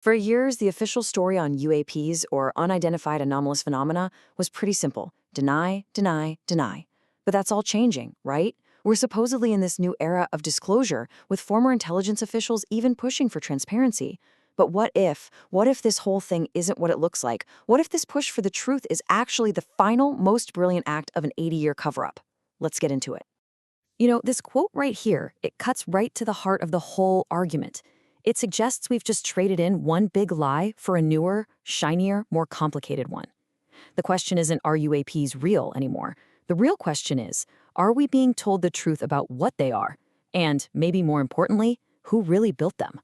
For years, the official story on UAPs, or unidentified anomalous phenomena, was pretty simple. Deny, deny, deny. But that's all changing, right? We're supposedly in this new era of disclosure, with former intelligence officials even pushing for transparency. But what if this whole thing isn't what it looks like? What if this push for the truth is actually the final, most brilliant act of an 80-year cover-up? Let's get into it. This quote right here, it cuts right to the heart of the whole argument. It suggests we've just traded in one big lie for a newer, shinier, more complicated one. The question isn't, are UAPs real anymore? The real question is, are we being told the truth about what they are? And, maybe more importantly, who really built them?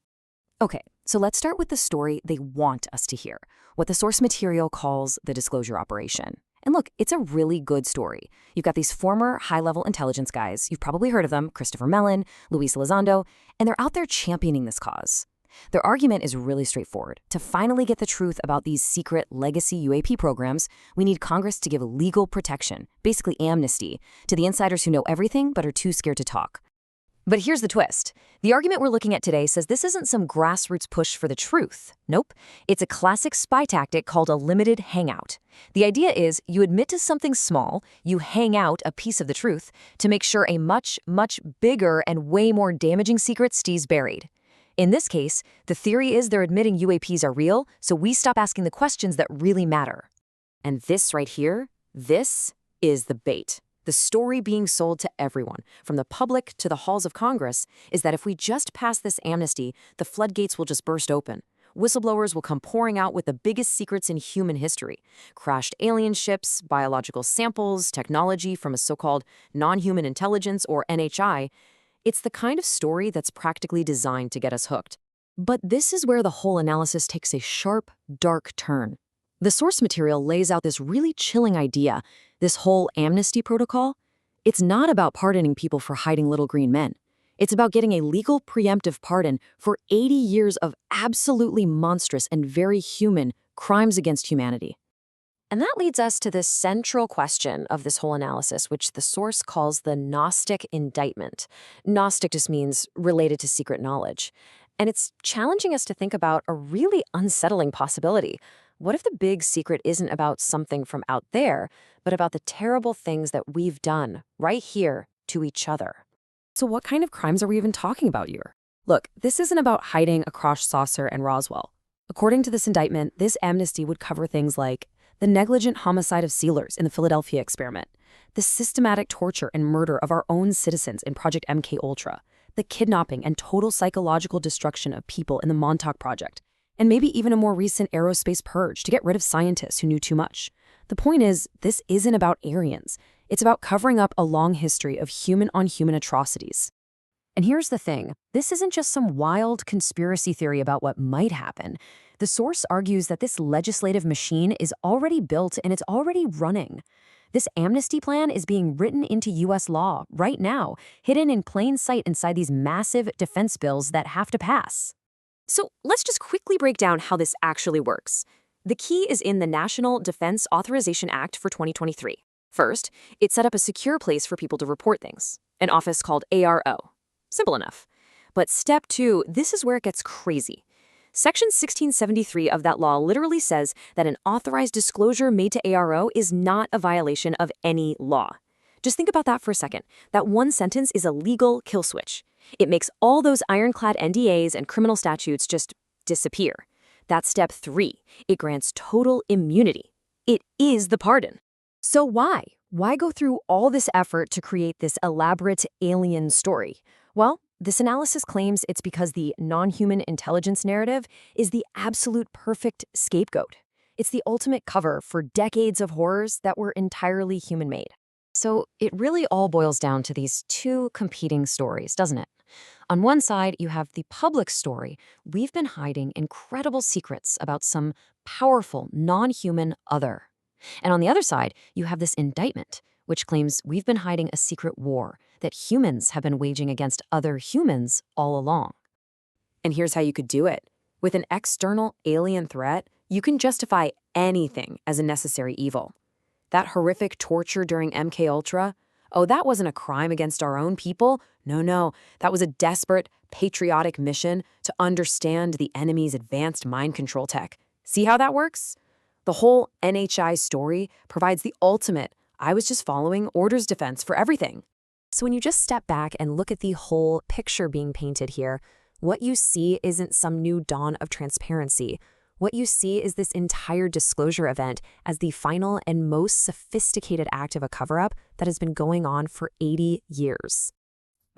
Okay, so let's start with the story they want us to hear, what the source material calls the disclosure operation. And look, it's a really good story. You've got these former high-level intelligence guys, you've probably heard of them, Christopher Mellon, Luis Elizondo, and they're out there championing this cause. Their argument is really straightforward. To finally get the truth about these secret legacy UAP programs, we need Congress to give legal protection, basically amnesty, to the insiders who know everything but are too scared to talk. But here's the twist. The argument we're looking at today says this isn't some grassroots push for the truth. Nope. It's a classic spy tactic called a limited hangout. The idea is you admit to something small, you hang out a piece of the truth to make sure a much, much bigger and way more damaging secret stays buried. In this case, the theory is they're admitting UAPs are real, so we stop asking the questions that really matter. And this right here, this is the bait. The story being sold to everyone, from the public to the halls of Congress, is that if we just pass this amnesty, the floodgates will just burst open. Whistleblowers will come pouring out with the biggest secrets in human history. Crashed alien ships, biological samples, technology from a so-called non-human intelligence, or NHI. It's the kind of story that's practically designed to get us hooked. But this is where the whole analysis takes a sharp, dark turn. The source material lays out this really chilling idea, this whole Amnesty Protocol. It's not about pardoning people for hiding little green men. It's about getting a legal preemptive pardon for 80 years of absolutely monstrous and very human crimes against humanity. And that leads us to the central question of this whole analysis, which the source calls the Gnostic Indictment. Gnostic just means related to secret knowledge. And it's challenging us to think about a really unsettling possibility. What if the big secret isn't about something from out there, but about the terrible things that we've done right here to each other? So what kind of crimes are we even talking about here? Look, this isn't about hiding a crashed saucer and Roswell. According to this indictment, this amnesty would cover things like the negligent homicide of sealers in the Philadelphia experiment, the systematic torture and murder of our own citizens in Project MKUltra, the kidnapping and total psychological destruction of people in the Montauk Project, and maybe even a more recent Aerospace Purge to get rid of scientists who knew too much. The point is, this isn't about Aryans. It's about covering up a long history of human-on-human atrocities. And here's the thing. This isn't just some wild conspiracy theory about what might happen. The source argues that this legislative machine is already built and it's already running. This amnesty plan is being written into U.S. law right now, hidden in plain sight inside these massive defense bills that have to pass. So let's just quickly break down how this actually works. The key is in the National Defense Authorization Act for 2023. First, it set up a secure place for people to report things, an office called ARO. Simple enough. But step 2, this is where it gets crazy. Section 1673 of that law literally says that an authorized disclosure made to ARO is not a violation of any law. Just think about that for a second. That one sentence is a legal kill switch. It makes all those ironclad NDAs and criminal statutes just disappear. That's step 3. It grants total immunity. It is the pardon. So why? Why go through all this effort to create this elaborate alien story? Well, this analysis claims it's because the non-human intelligence narrative is the absolute perfect scapegoat. It's the ultimate cover for decades of horrors that were entirely human-made. So it really all boils down to these two competing stories, doesn't it? On one side, you have the public story. We've been hiding incredible secrets about some powerful, non-human other. And on the other side, you have this indictment, which claims we've been hiding a secret war that humans have been waging against other humans all along. And here's how you could do it. With an external alien threat, you can justify anything as a necessary evil. That horrific torture during MKUltra, Oh, that wasn't a crime against our own people. No, no, that was a desperate, patriotic mission to understand the enemy's advanced mind control tech. See how that works? The whole NHI story provides the ultimate, I was just following orders defense for everything. So when you just step back and look at the whole picture being painted here, what you see isn't some new dawn of transparency. What you see is this entire disclosure event as the final and most sophisticated act of a cover-up that has been going on for 80 years.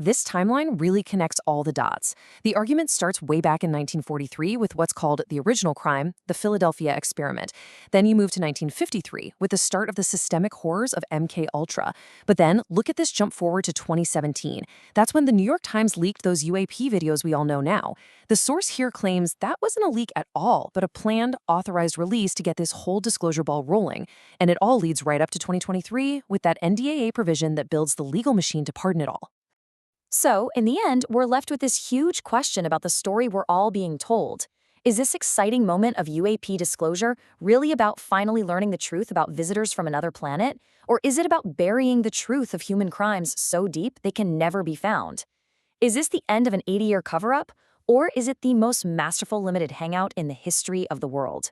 This timeline really connects all the dots. The argument starts way back in 1943 with what's called the original crime, the Philadelphia experiment. Then you move to 1953 with the start of the systemic horrors of MK Ultra. But then look at this jump forward to 2017. That's when the New York Times leaked those UAP videos we all know now. The source here claims that wasn't a leak at all, but a planned, authorized release to get this whole disclosure ball rolling. And it all leads right up to 2023 with that NDAA provision that builds the legal machine to pardon it all. So, in the end, we're left with this huge question about the story we're all being told. Is this exciting moment of UAP disclosure really about finally learning the truth about visitors from another planet? Or is it about burying the truth of human crimes so deep they can never be found? Is this the end of an 80-year cover-up? Or is it the most masterful limited hangout in the history of the world?